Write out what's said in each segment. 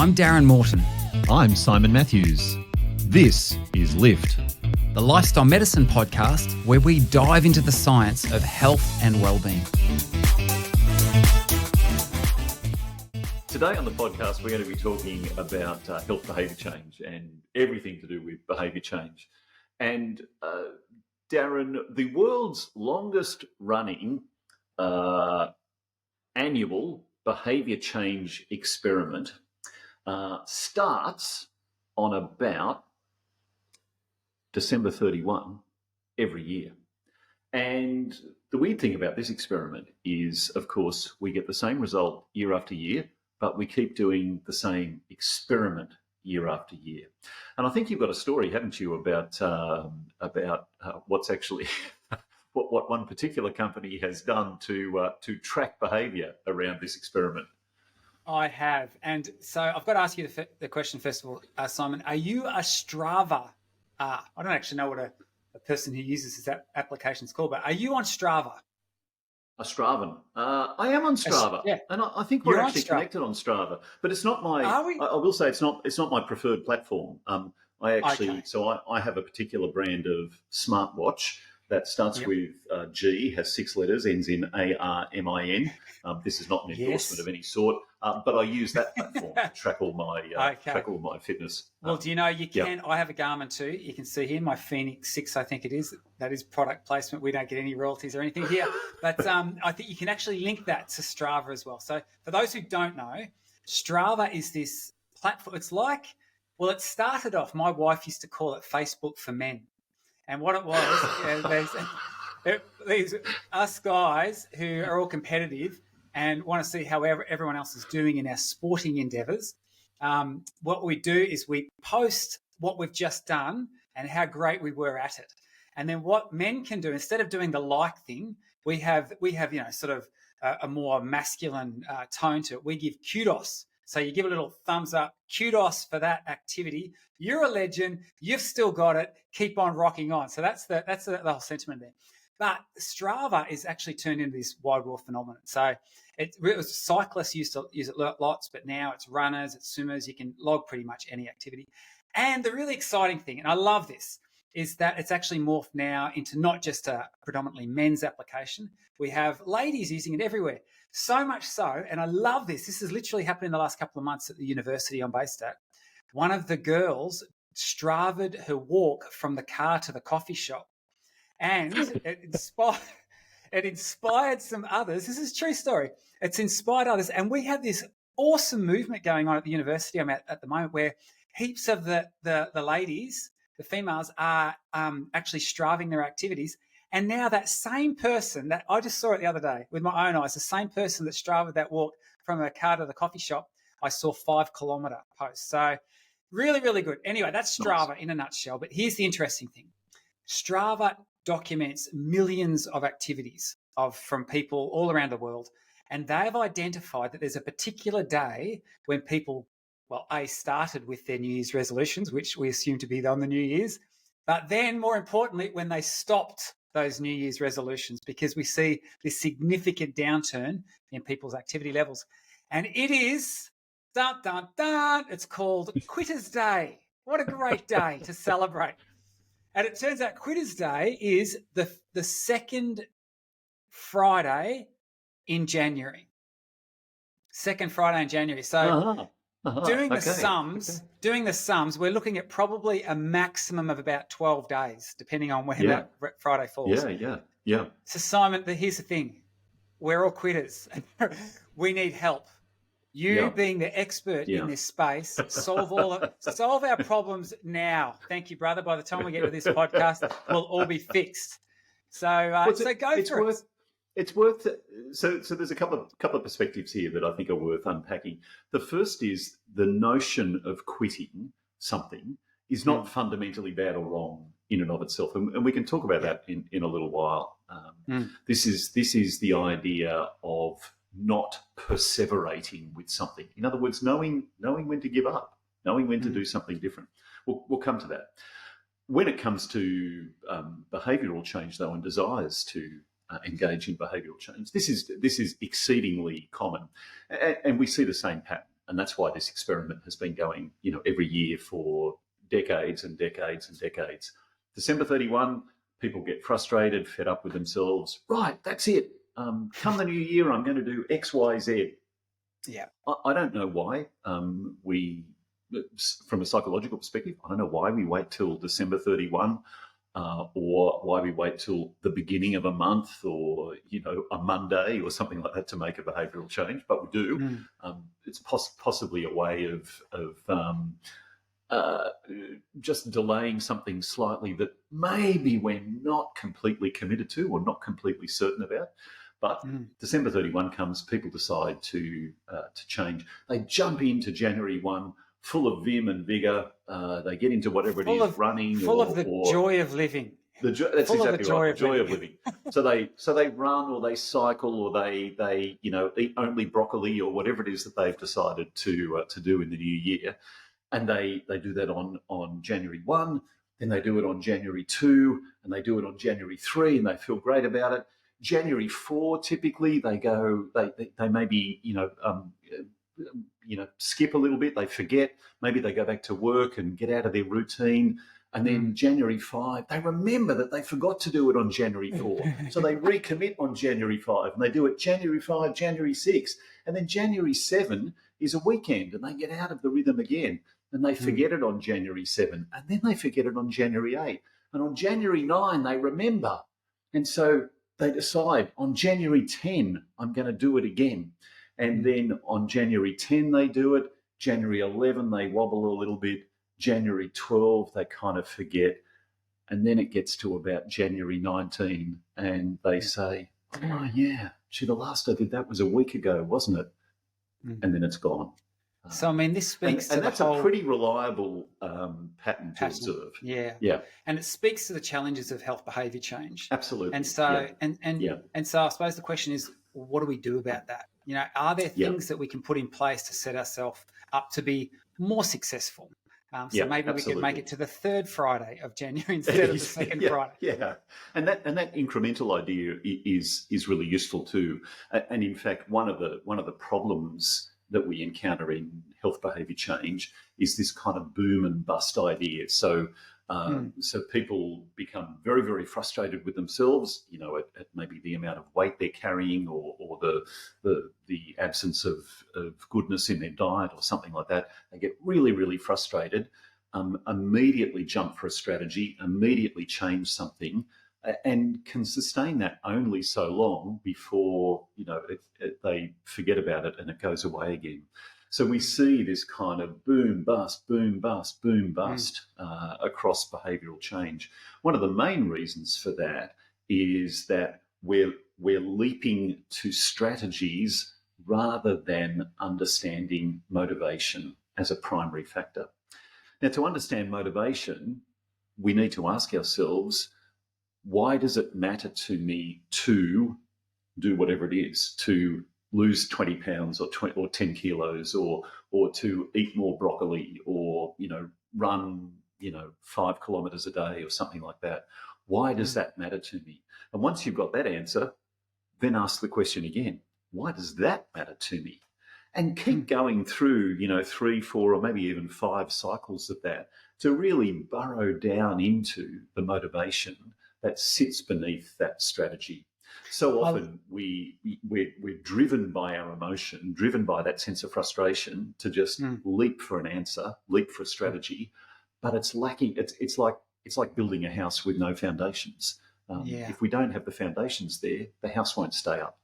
I'm Darren Morton. I'm Simon Matthews. This is Lift, The lifestyle medicine podcast where we dive into the science of health and well-being. Today on the podcast, we're going to be talking about health behaviour change and everything to do with behaviour change. And Darren, the world's longest running annual behaviour change experiment starts on about December 31 every year. And the weird thing about this experiment is, of course, we get the same result year after year, but we keep doing the same experiment year after year. And I think you've got a story, haven't you, about what's actually what one particular company has done to track behaviour around this experiment. I have. And so I've got to ask you the question first of all, Simon. Are you a Strava? I don't actually know what a person who uses this application is called, but are you on Strava? A Stravan. I am on Strava, yeah. and I think we're actually connected on Strava. But it's not my. Are we? I will say it's not my preferred platform. I have a particular brand of smartwatch that starts with G, has 6 letters, ends in ARMIN. This is not an endorsement of any sort, but I use that platform to track all my fitness. Well, do you know you can? Yep. I have a Garmin too. You can see here my Phoenix 6, I think it is. That is product placement. We don't get any royalties or anything here, but I think you can actually link that to Strava as well. So for those who don't know, Strava is this platform. It's like, well, it started off. My wife used to call it Facebook for men. And what it was, these us guys who are all competitive and want to see how everyone else is doing in our sporting endeavours. What we do is we post what we've just done and how great we were at it. And then what men can do, instead of doing the like thing, we have sort of a more masculine tone to it. We give kudos. So you give a little thumbs up, kudos for that activity. You're a legend. You've still got it. Keep on rocking on. So that's the whole sentiment there. But Strava is actually turned into this wide world phenomenon. So it was cyclists used to use it lots, but now it's runners, it's swimmers. You can log pretty much any activity. And the really exciting thing, and I love this, is that it's actually morphed now into not just a predominantly men's application. We have ladies using it everywhere. So much so, and I love this. This has literally happened in the last couple of months at the university I'm based at. One of the girls Stravad her walk from the car to the coffee shop. And it inspired some others. This is a true story. It's inspired others. And we have this awesome movement going on at the university I'm at the moment where heaps of the ladies, the females, are actually Straving their activities. And now that same person that I just saw it the other day with my own eyes, the same person that Strava'd that walk from her car to the coffee shop, I saw 5-kilometre posts. So really, really good. Anyway, that's Strava in a nutshell. But here's the interesting thing. Strava documents millions of activities from people all around the world. And they've identified that there's a particular day when people, started with their New Year's resolutions, which we assume to be on the New Year's. But then more importantly, when they stopped those New Year's resolutions, because we see this significant downturn in people's activity levels. And it is, it's called Quitter's Day. What a great day to celebrate. And it turns out Quitter's Day is the second Friday in January. Second Friday in January. So doing the sums, we're looking at probably a maximum of about 12 days, depending on when that Friday falls. Yeah. So Simon, here's the thing. We're all quitters. We need help. You being the expert in this space, solve our problems now. Thank you, brother. By the time we get to this podcast, we'll all be fixed. So go for it. It's worth it. So there's a couple of perspectives here that I think are worth unpacking. The first is the notion of quitting something is not fundamentally bad or wrong in and of itself, and we can talk about that in a little while. This is the idea of not perseverating with something. In other words, knowing when to give up, knowing when to do something different. We'll come to that. When it comes to behavioural change, though, and desires to engage in behavioural change, this is exceedingly common, and we see the same pattern. And that's why this experiment has been going, every year for decades and decades and decades. December 31, people get frustrated, fed up with themselves. Right, that's it. Come the new year, I'm going to do X, Y, Z. Yeah. I don't know why from a psychological perspective, I don't know why we wait till December 31 or why we wait till the beginning of a month or, a Monday or something like that to make a behavioural change, but we do. It's possibly a way of just delaying something slightly that maybe we're not completely committed to or not completely certain about. But December 31 comes, people decide to change. They jump into January 1 full of vim and vigour. They get into whatever it is, running. Full of the joy of living. That's exactly right, the joy of living. So they run or they cycle or they eat only broccoli or whatever it is that they've decided to do in the new year. And they do that on January 1, then they do it on January 2, and they do it on January 3, and they feel great about it. January 4, typically, they maybe, skip a little bit, they forget, maybe they go back to work and get out of their routine. And then January 5, they remember that they forgot to do it on January 4. So they recommit on January 5 and they do it January 5, January 6. And then January 7 is a weekend and they get out of the rhythm again and they forget it on January 7. And then they forget it on January 8. And on January 9, they remember. And so they decide on January 10, I'm going to do it again. And then on January 10, they do it. January 11, they wobble a little bit. January 12, they kind of forget. And then it gets to about January 19 and they say, oh, yeah, gee, the last I did that was a week ago, wasn't it? And then it's gone. So, I mean, this speaks to the that's whole... a pretty reliable pattern to observe. Yeah. And it speaks to the challenges of health behaviour change. Absolutely. And so, and so I suppose the question is, what do we do about that? Are there things that we can put in place to set ourselves up to be more successful? So maybe we could make it to the third Friday of January instead of the second Friday. Yeah, and that incremental idea is really useful too. And in fact, one of the problems that we encounter in health behaviour change is this kind of boom and bust idea. So people become very, very frustrated with themselves, at maybe the amount of weight they're carrying or the absence of goodness in their diet or something like that. They get really, really frustrated, immediately jump for a strategy, immediately change something, and can sustain that only so long before, they forget about it and it goes away again. So we see this kind of boom, bust, boom, bust, boom, bust across behavioural change. One of the main reasons for that is that we're leaping to strategies rather than understanding motivation as a primary factor. Now, to understand motivation, we need to ask ourselves, why does it matter to me to do whatever it is, to lose 20 pounds or 10 kilos or to eat more broccoli or, run, 5 kilometres a day or something like that? Why does that matter to me? And once you've got that answer, then ask the question again, why does that matter to me? And keep going through, 3, 4, or maybe even 5 cycles of that to really burrow down into the motivation that sits beneath that strategy. So often we're driven by our emotion, driven by that sense of frustration to just leap for an answer, leap for a strategy, but it's lacking. It's like building a house with no foundations. If we don't have the foundations there, the house won't stay up.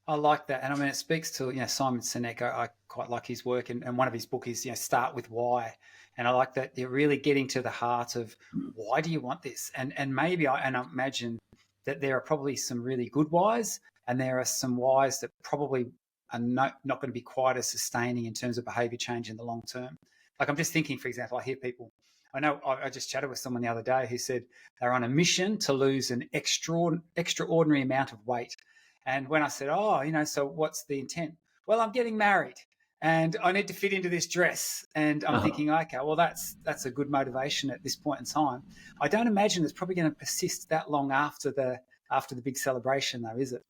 I like that. And I mean, it speaks to, Simon Sinek. I quite like his work. And one of his books is, Start With Why. And I like that you're really getting to the heart of why do you want this? And maybe I imagine that there are probably some really good whys and there are some whys that probably are not going to be quite as sustaining in terms of behaviour change in the long term. Like I'm just thinking, for example, I hear people, I just chatted with someone the other day who said they're on a mission to lose an extraordinary amount of weight. And when I said, so what's the intent? Well, I'm getting married and I need to fit into this dress. And I'm thinking, okay, well, that's a good motivation at this point in time. I don't imagine it's probably going to persist that long after the big celebration, though, is it?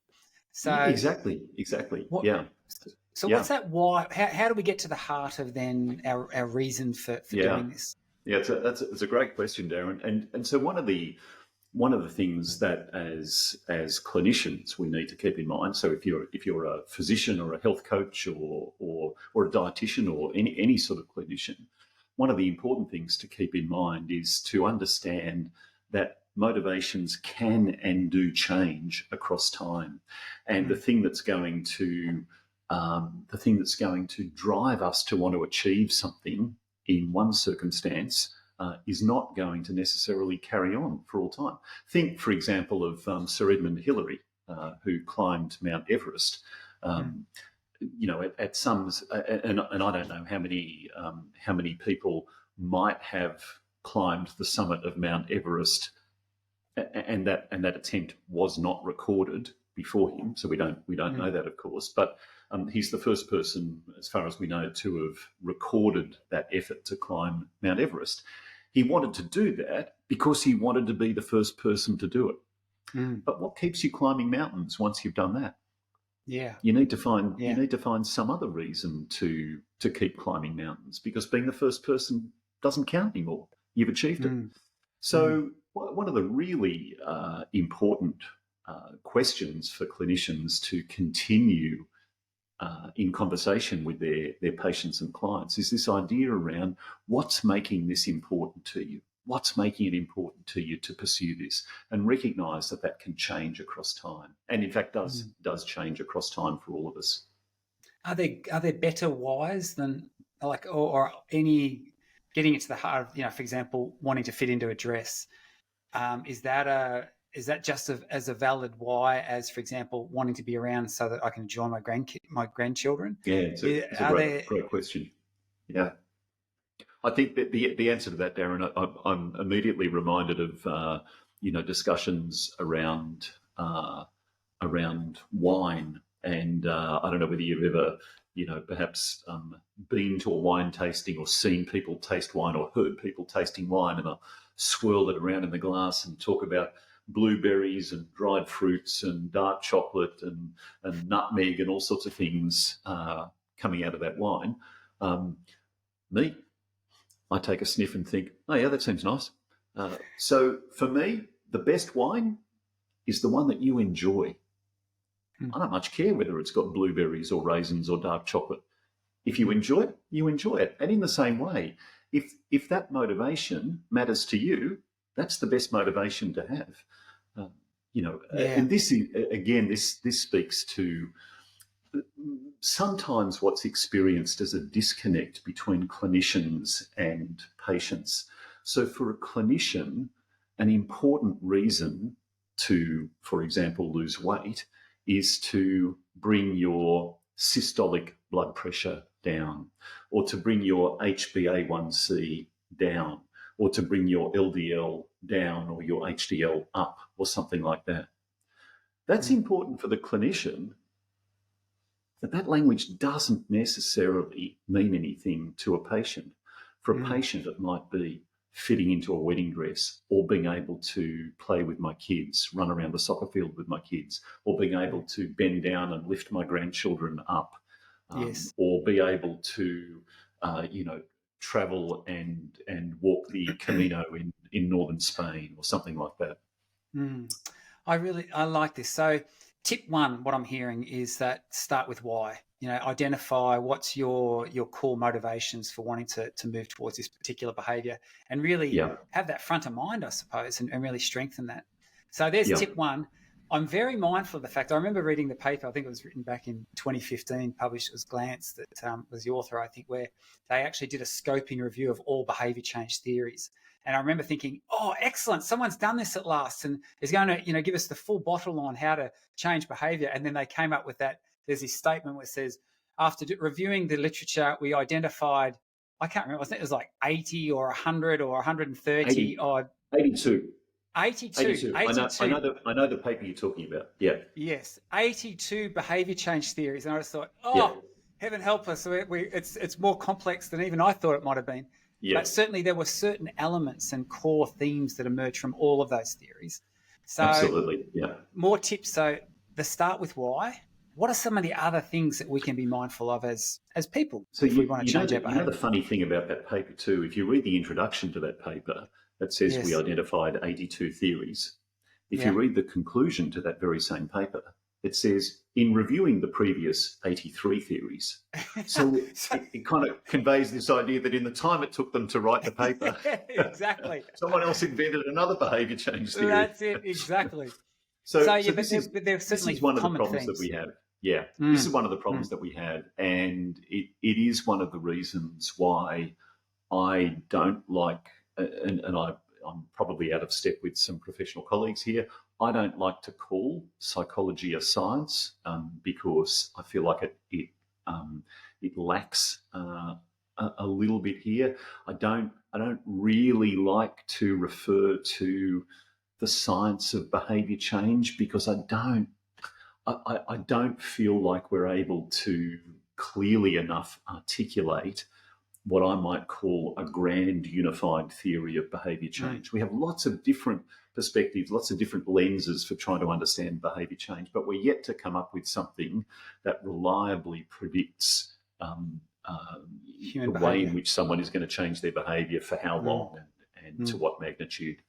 So exactly. So what's that why? How do we get to the heart of then our reason for doing this? Yeah, it's a great question, Darren. And so one of the things that as clinicians we need to keep in mind. So if you're a physician or a health coach or a dietitian or any sort of clinician, one of the important things to keep in mind is to understand that motivations can and do change across time, and the thing that's going to drive us to want to achieve something in one circumstance is not going to necessarily carry on for all time. Think, for example, of Sir Edmund Hillary, who climbed Mount Everest. At some, and I don't know how many people might have climbed the summit of Mount Everest, and that attempt was not recorded before him. So we don't know that, of course, but. He's the first person, as far as we know, to have recorded that effort to climb Mount Everest. He wanted to do that because he wanted to be the first person to do it. But what keeps you climbing mountains once you've done that? Yeah, you need to find some other reason to keep climbing mountains, because being the first person doesn't count anymore. You've achieved it. So one of the really important questions for clinicians to continue in conversation with their patients and clients is this idea around what's making this important to you, what's making it important to you to pursue this, and recognise that can change across time, and in fact does change across time for all of us. Are there better whys than or any getting it to the heart of, for example, wanting to fit into a dress? Is that just as a valid why as, for example, wanting to be around so that I can enjoy my grandchildren? Yeah, it's a great question. Yeah, I think that the answer to that, Darren, I'm immediately reminded of discussions around wine, and I don't know whether you've ever perhaps been to a wine tasting or seen people taste wine or heard people tasting wine, and they'll swirl it around in the glass and talk about blueberries and dried fruits and dark chocolate and nutmeg and all sorts of things coming out of that wine. I take a sniff and think, oh yeah, that seems nice. So for me, the best wine is the one that you enjoy. I don't much care whether it's got blueberries or raisins or dark chocolate. If you enjoy it, you enjoy it. And in the same way, if that motivation matters to you, that's the best motivation to have. And this speaks to sometimes what's experienced as a disconnect between clinicians and patients. So for a clinician, an important reason to, for example, lose weight is to bring your systolic blood pressure down, or to bring your HbA1c down, or to bring your LDL down or your HDL up or something like that. That's important for the clinician, but that language doesn't necessarily mean anything to a patient. For a patient, it might be fitting into a wedding dress, or being able to play with my kids, run around the soccer field with my kids, or being able to bend down and lift my grandchildren up, or be able to, travel and walk the Camino in northern Spain or something like that. I like this. So tip one, what I'm hearing is that start with why. Identify what's your core motivations for wanting to move towards this particular behaviour, and really have that front of mind, I suppose, and really strengthen that. So there's tip one. I'm very mindful of the fact, I remember reading the paper, I think it was written back in 2015, published, it was Glance that was the author, I think, where they actually did a scoping review of all behaviour change theories. And I remember thinking, oh, excellent, someone's done this at last and is going to, give us the full bottle on how to change behaviour. And then they came up with that. There's this statement where it says, after reviewing the literature, we identified, I can't remember, I think it was like 80 or 100 or 130 odd. 82. 82. I know the paper you're talking about. Yeah. Yes, 82 behaviour change theories, and I just thought, heaven help us! It's more complex than even I thought it might have been. Yeah. But certainly there were certain elements and core themes that emerged from all of those theories. So absolutely, yeah. More tips. So the start with why. what are some of the other things that we can be mindful of as people So if we want to change our you know behaviour? the funny thing about that paper too, if you read the introduction to that paper that says we Yes. identified 82 theories, if Yeah. you read the conclusion to that very same paper, it says, in reviewing the previous 83 theories. So it kind of conveys this idea that in the time it took them to write the paper, Exactly. someone else invented another behaviour change theory. That's it, exactly. So Yeah, this there's certainly is one of the common problems themes. that we have. Yeah, this is one of the problems that we have, and it is one of the reasons why I don't like, and I'm probably out of step with some professional colleagues here. I don't like to call psychology a science because I feel like it lacks a little bit here. I don't really like to refer to the science of behaviour change because I don't feel like we're able to clearly enough articulate what I might call a grand unified theory of behaviour change. We have lots of different perspectives, lots of different lenses for trying to understand behaviour change, but we're yet to come up with something that reliably predicts the way in which someone is going to change their behaviour, for how long and to what magnitude.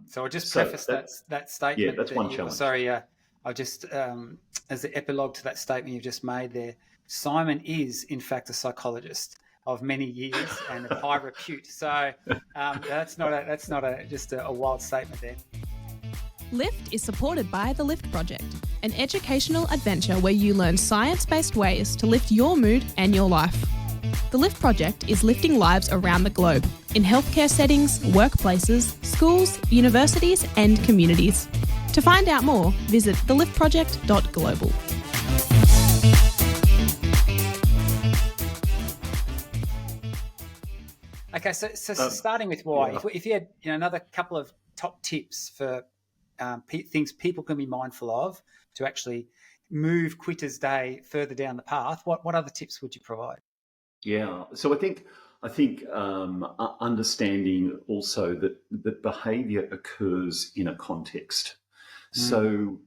So I'll just preface that statement. Yeah, that's one challenge. Sorry, I'll just, as the epilogue to that statement you've just made there, Simon is, in fact, a psychologist of many years and of high repute. So that's not just a wild statement there. Lift is supported by the Lift Project, an educational adventure where you learn science-based ways to lift your mood and your life. The Lift Project is lifting lives around the globe, in healthcare settings, workplaces, schools, universities and communities. To find out more, visit theliftproject.global. Okay, so starting with why, if you had another couple of top tips for things people can be mindful of to actually move Quitter's Day further down the path, what other tips would you provide? Yeah, so I think understanding also that behaviour occurs in a context. So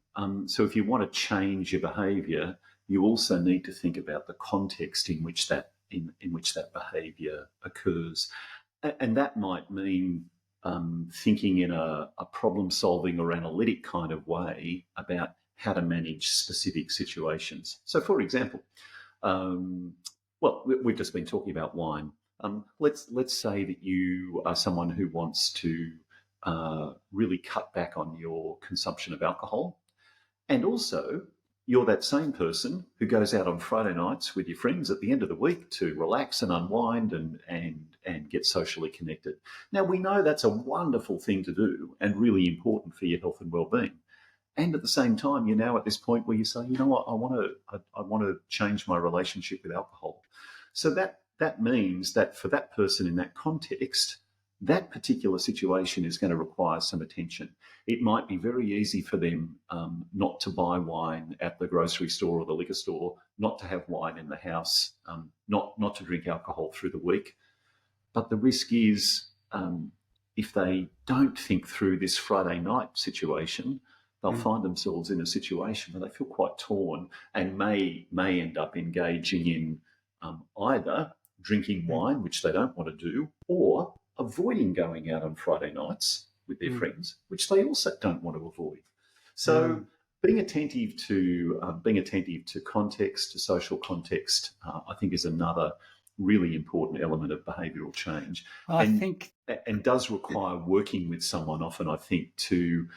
if you want to change your behaviour, you also need to think about the context in which that behaviour occurs, and that might mean thinking in a problem-solving or analytic kind of way about how to manage specific situations. So, for example, we've just been talking about wine. Let's say that you are someone who wants to really cut back on your consumption of alcohol, and also you're that same person who goes out on Friday nights with your friends at the end of the week to relax and unwind and get socially connected. Now, we know that's a wonderful thing to do and really important for your health and well-being. And at the same time, you're now at this point where you say, you know what, I want to change my relationship with alcohol. So that means that for that person in that context, that particular situation is going to require some attention. It might be very easy for them not to buy wine at the grocery store or the liquor store, not to have wine in the house, not to drink alcohol through the week. But the risk is if they don't think through this Friday night situation, they'll find themselves in a situation where they feel quite torn and may end up engaging in either drinking wine, which they don't want to do, or avoiding going out on Friday nights with their friends, which they also don't want to avoid. So being attentive to context, to social context, I think is another really important element of behavioural change. And does require working with someone often, I think, to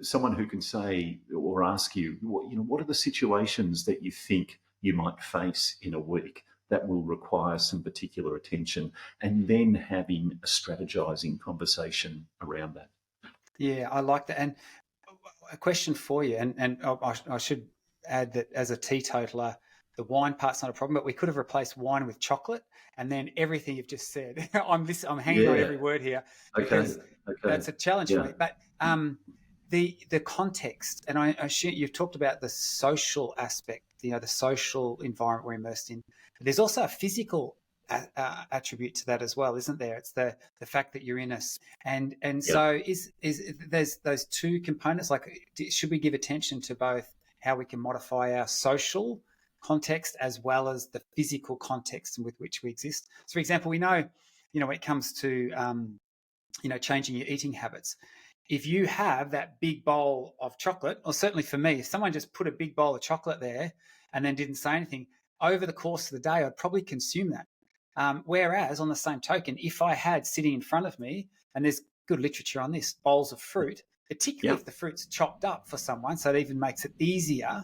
someone who can say or ask you, what are the situations that you think you might face in a week that will require some particular attention, and then having a strategizing conversation around that. Yeah, I like that. And a question for you, and I should add that as a teetotaler, the wine part's not a problem, but we could have replaced wine with chocolate, and then everything you've just said. I'm hanging on every word here because that's a challenge for me. But the context, and I assume you've talked about the social aspect, the social environment we're immersed in. But there's also a physical attribute to that as well, isn't there? It's the fact that you're in us, so is there's those two components. Like, should we give attention to both how we can modify our social context as well as the physical context with which we exist. So, for example, we know, when it comes to, changing your eating habits, if you have that big bowl of chocolate, or certainly for me, if someone just put a big bowl of chocolate there and then didn't say anything, over the course of the day, I'd probably consume that. Whereas on the same token, if I had sitting in front of me, and there's good literature on this, bowls of fruit, particularly if the fruit's chopped up for someone, so it even makes it easier,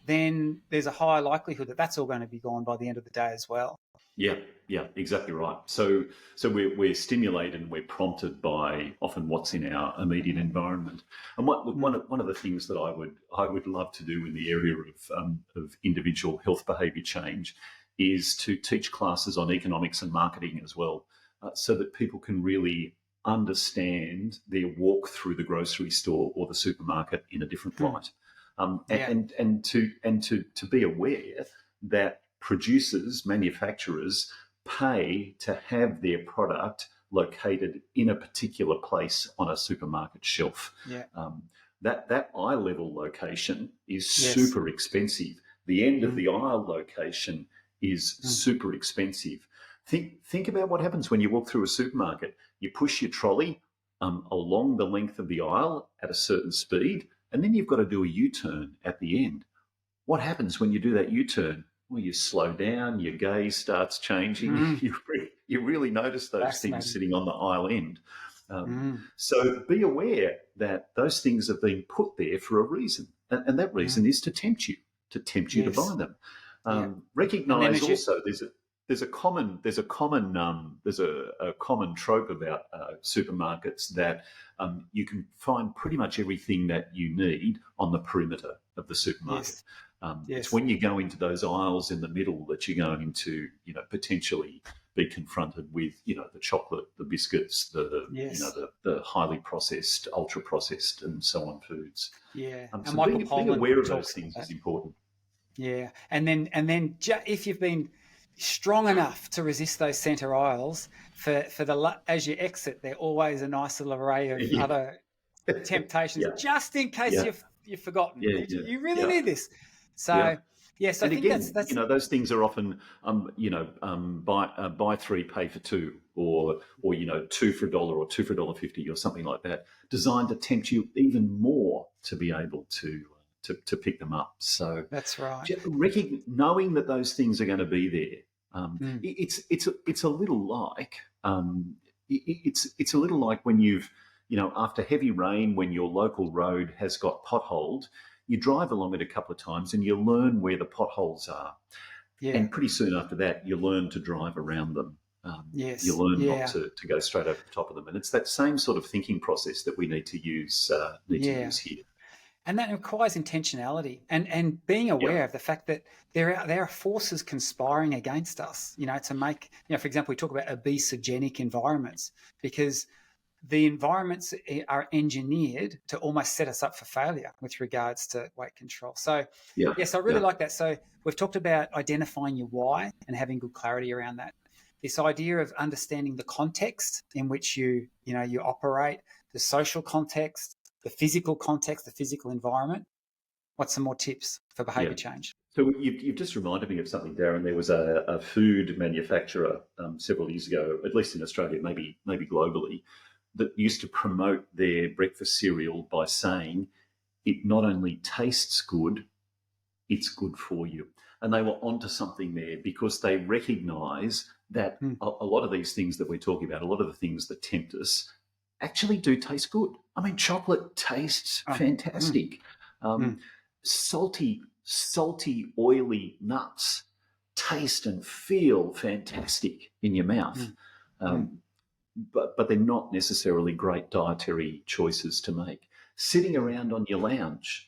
then there's a higher likelihood that that's all going to be gone by the end of the day as well. Yeah, exactly right. So we're stimulated and we're prompted by often what's in our immediate environment. And one of the things that I would love to do in the area of individual health behaviour change is to teach classes on economics and marketing as well, so that people can really understand their walk through the grocery store or the supermarket in a different light, and to be aware that producers, manufacturers pay to have their product located in a particular place on a supermarket shelf. That eye level location is super expensive. The end of the aisle location is super expensive. Think about what happens when you walk through a supermarket. You push your trolley along the length of the aisle at a certain speed, and then you've got to do a U-turn at the end. What happens when you do that U-turn? Well, you slow down, your gaze starts changing. You really notice those things sitting on the aisle end. So be aware that those things have been put there for a reason, and that reason is to tempt you to buy them. Recognise also there's a common trope about supermarkets that you can find pretty much everything that you need on the perimeter of the supermarket. It's when you go into those aisles in the middle that you're going to, potentially be confronted with, the chocolate, the biscuits, the highly processed, ultra processed, and so on foods. So being aware of those things is important. Yeah, and then if you've been strong enough to resist those centre aisles, as you exit, there always a nice little array of other temptations, just in case you've forgotten. You really need this. So I think again, that's those things are often buy three, pay for two, or two for $1 or two for $1.50 or something like that, designed to tempt you even more to be able to pick them up. So that's right. Knowing that those things are going to be there, it's a little like it's a little like when you've after heavy rain, when your local road has got potholed, you drive along it a couple of times and you learn where the potholes are. And pretty soon after that, you learn to drive around them. You learn not to go straight over the top of them. And it's that same sort of thinking process that we need to use here. And that requires intentionality and being aware of the fact that there are forces conspiring against us, to make, for example, we talk about obesogenic environments, because the environments are engineered to almost set us up for failure with regards to weight control. So, yes, I really like that. So we've talked about identifying your why and having good clarity around that. This idea of understanding the context in which you operate, the social context, the physical context, the physical environment. What's some more tips for behaviour change? So you've just reminded me of something, Darren. There was a food manufacturer several years ago, at least in Australia, maybe globally, that used to promote their breakfast cereal by saying it not only tastes good, it's good for you. And they were onto something there, because they recognise that a lot of these things that we're talking about, a lot of the things that tempt us, actually do taste good. I mean, chocolate tastes fantastic. Salty, oily nuts taste and feel fantastic in your mouth. But they're not necessarily great dietary choices to make. Sitting around on your lounge,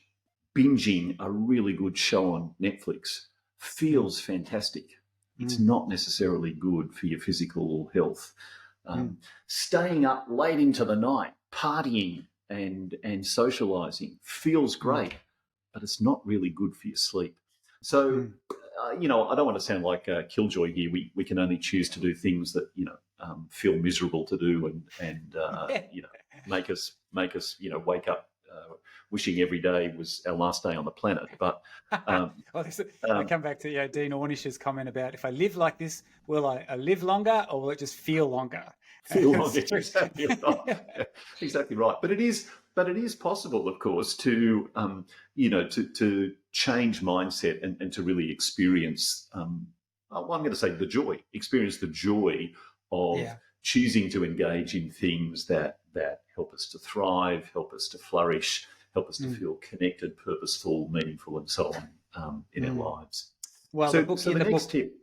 binging a really good show on Netflix feels fantastic. It's not necessarily good for your physical health. Staying up late into the night, partying and socialising feels great, but it's not really good for your sleep. So, I don't want to sound like a killjoy here. We can only choose to do things that, feel miserable to do and make us wake up wishing every day was our last day on the planet. But I come back to Dean Ornish's comment about, if I live like this, will I live longer, or will it just feel longer? Feel longer, exactly right. Exactly right. But it is possible, of course, to to change mindset and to really experience. I'm going to say experience the joy of choosing to engage in things that help us to thrive, help us to flourish, help us to feel connected, purposeful, meaningful, and so on in our lives. Well, so the next tip.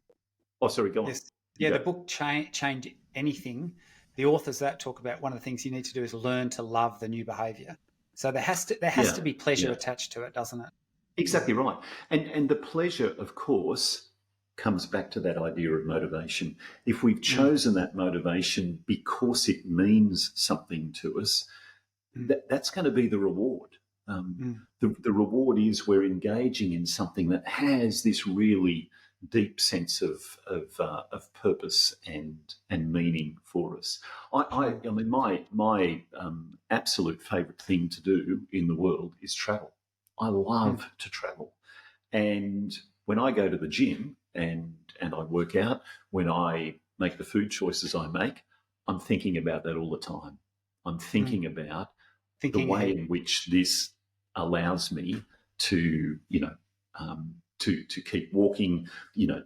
Oh, sorry, go on. Yes. Yeah, the book Change Anything. The authors that talk about, one of the things you need to do is learn to love the new behaviour. So there has to be pleasure attached to it, doesn't it? Exactly right. And the pleasure, of course, comes back to that idea of motivation. If we've chosen that motivation because it means something to us, that's going to be the reward. The reward is we're engaging in something that has this really deep sense of purpose and meaning for us. I mean, my absolute favourite thing to do in the world is travel. I love to travel, and when I go to the gym and I work out, when I make the food choices I make, I'm thinking about that all the time. I'm thinking about the way in which this allows me to, to keep walking,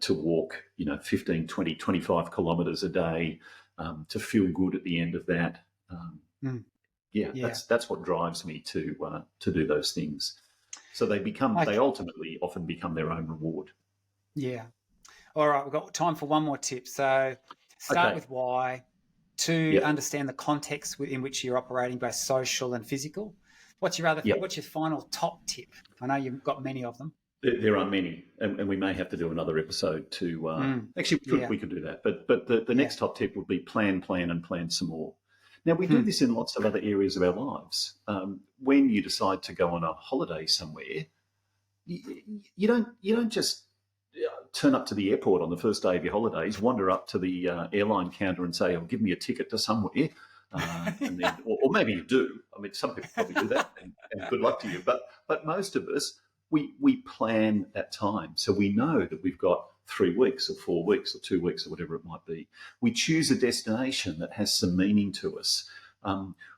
to walk, 15, 20, 25 kilometres a day, to feel good at the end of that. That's what drives me to do those things. So they ultimately often become their own reward. Yeah. All right, we've got time for one more tip. So start with why, to understand the context in which you're operating, both social and physical. What's your final top tip? I know you've got many of them. There are many, and we may have to do another episode to actually we could do that. But the next top tip would be plan, and plan some more. Now, we do this in lots of other areas of our lives. When you decide to go on a holiday somewhere, you don't just turn up to the airport on the first day of your holidays, wander up to the airline counter and say, "Oh, give me a ticket to somewhere," and then, or maybe you do. I mean, some people probably do that, and good luck to you. But most of us, we plan that time, so we know that we've got 3 weeks or 4 weeks or 2 weeks or whatever it might be. We choose a destination that has some meaning to us.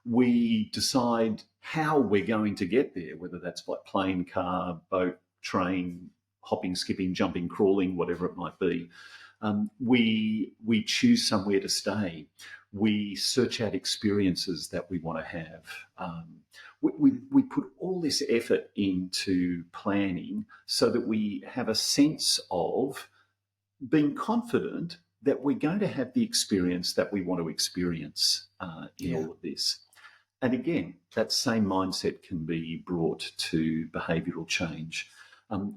We decide how we're going to get there, whether that's by plane, car, boat, train, hopping, skipping, jumping, crawling, whatever it might be. We choose somewhere to stay. We search out experiences that we want to have. We put all this effort into planning so that we have a sense of being confident that we're going to have the experience that we want to experience in all of this. And again, that same mindset can be brought to behavioural change.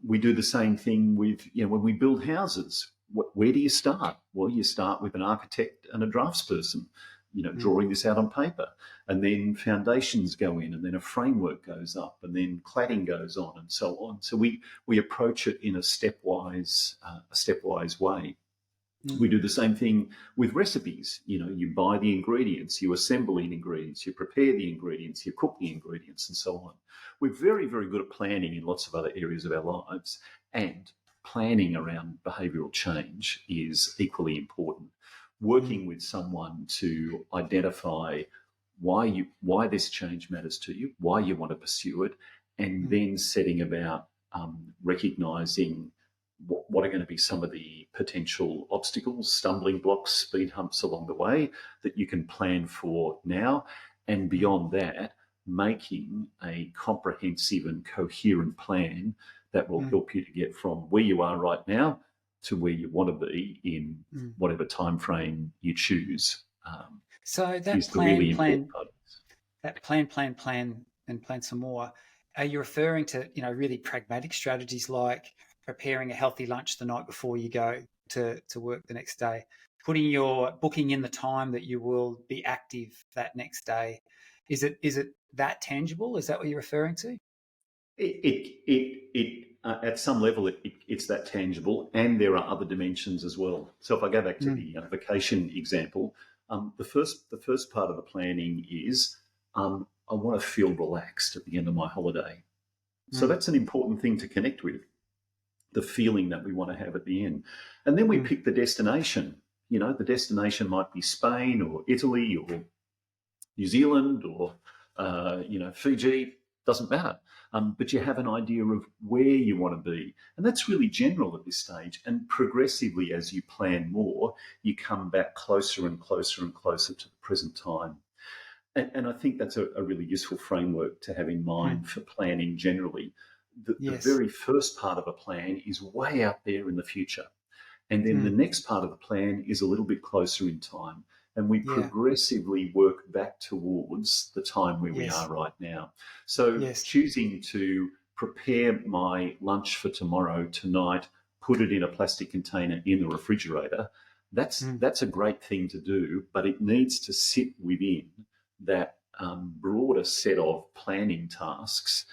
We do the same thing with, when we build houses. Where do you start? Well, you start with an architect and a draftsperson, drawing this out on paper. And then foundations go in, and then a framework goes up, and then cladding goes on, and so on. So we approach it in a stepwise way. We do the same thing with recipes. You buy the ingredients, you assemble the ingredients, you prepare the ingredients, you cook the ingredients, and so on. We're very, very good at planning in lots of other areas of our lives, and planning around behavioural change is equally important. Working with someone to identify why this change matters to you, why you want to pursue it, and then setting about recognising what are going to be some of the potential obstacles, stumbling blocks, speed humps along the way that you can plan for now. And beyond that, making a comprehensive and coherent plan that will help you to get from where you are right now to where you want to be in whatever time frame you choose. So that plan, and plan some more. Are you referring to really pragmatic strategies like preparing a healthy lunch the night before you go to work the next day, booking in the time that you will be active that next day? Is it that tangible? Is that what you're referring to? It at some level it's that tangible, and there are other dimensions as well. So if I go back to the vacation example, the first part of the planning is I want to feel relaxed at the end of my holiday. So that's an important thing to connect with, the feeling that we want to have at the end. And then we pick the destination. You know, the destination might be Spain or Italy or New Zealand or, Fiji, doesn't matter. But you have an idea of where you want to be. And that's really general at this stage. And progressively, as you plan more, you come back closer and closer and closer to the present time. And I think that's a really useful framework to have in mind for planning generally. The very first part of a plan is way out there in the future. And then the next part of the plan is a little bit closer in time. And we progressively work back towards the time where we are right now. So choosing to prepare my lunch for tomorrow, tonight, put it in a plastic container in the refrigerator, that's a great thing to do, but it needs to sit within that broader set of planning tasks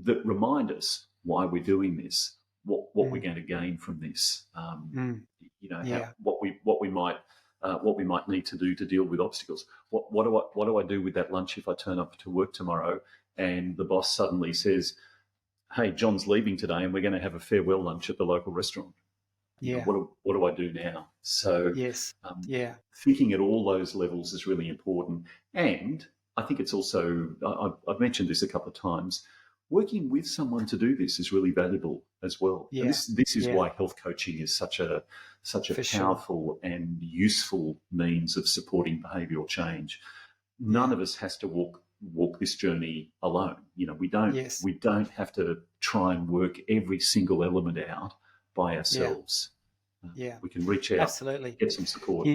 that remind us why we're doing this, what we're going to gain from this, what we might need to do to deal with obstacles. What do I do with that lunch if I turn up to work tomorrow and the boss suddenly says, "Hey, John's leaving today, and we're going to have a farewell lunch at the local restaurant." Yeah. What do I do now? So thinking at all those levels is really important. And I think it's also, I've mentioned this a couple of times, working with someone to do this is really valuable as well. Yeah. This is why health coaching is such a powerful and useful means of supporting behavioural change. None of us has to walk this journey alone. You know, we don't have to try and work every single element out by ourselves. We can reach out, absolutely, get some support.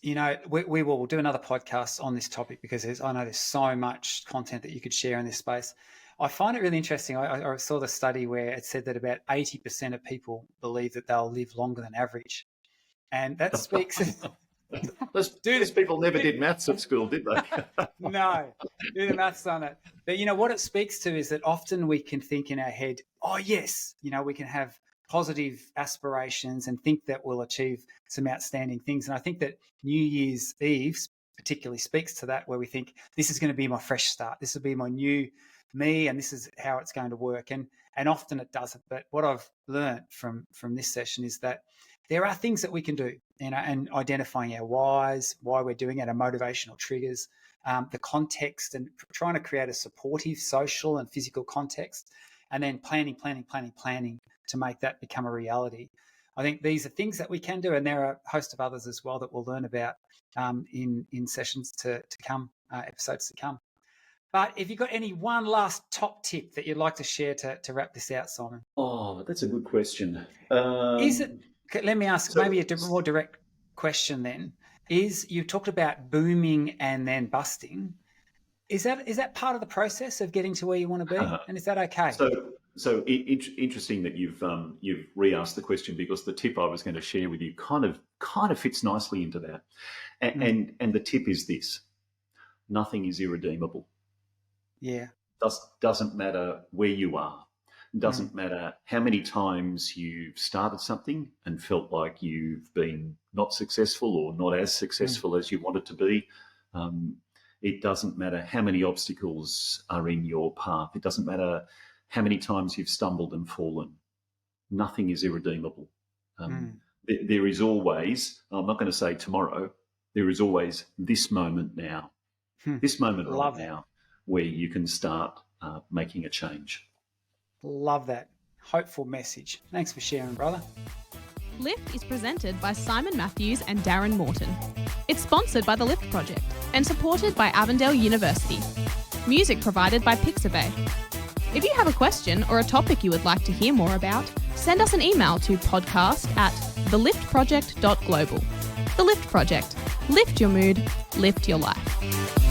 We will do another podcast on this topic because I know there's so much content that you could share in this space. I find it really interesting. I saw the study where it said that about 80% of people believe that they'll live longer than average. And that speaks... Those people never did maths at school, did they? No, do the maths on it. But, what it speaks to is that often we can think in our head, oh, yes, we can have positive aspirations and think that we'll achieve some outstanding things. And I think that New Year's Eve particularly speaks to that, where we think this is going to be my fresh start. This will be my new me, and this is how it's going to work. And often it doesn't. But what I've learned from this session is that there are things that we can do, and identifying our whys, why we're doing it, our motivational triggers, the context, and trying to create a supportive social and physical context, and then planning to make that become a reality. I think these are things that we can do, and there are a host of others as well that we'll learn about in sessions to come, episodes to come. But if you've got any one last top tip that you'd like to share to wrap this out, Simon? Oh, that's a good question. Is it? Let me ask maybe a more direct question then. You talked about booming and then busting. Is that part of the process of getting to where you want to be? And is that okay? So interesting that you've re-asked the question, because the tip I was going to share with you kind of fits nicely into that. And the tip is this: nothing is irredeemable. Yeah. Doesn't matter where you are. Doesn't matter how many times you've started something and felt like you've been not successful or not as successful as you wanted to be. It doesn't matter how many obstacles are in your path. It doesn't matter how many times you've stumbled and fallen. Nothing is irredeemable. There is always, I'm not going to say tomorrow, there is always this moment now, this moment right now, where you can start making a change. Love that. Hopeful message. Thanks for sharing, brother. Lift is presented by Simon Matthews and Darren Morton. It's sponsored by the Lift Project and supported by Avondale University. Music provided by Pixabay. If you have a question or a topic you would like to hear more about, send us an email to podcast@theliftproject.global. The Lift Project. Lift your mood, lift your life.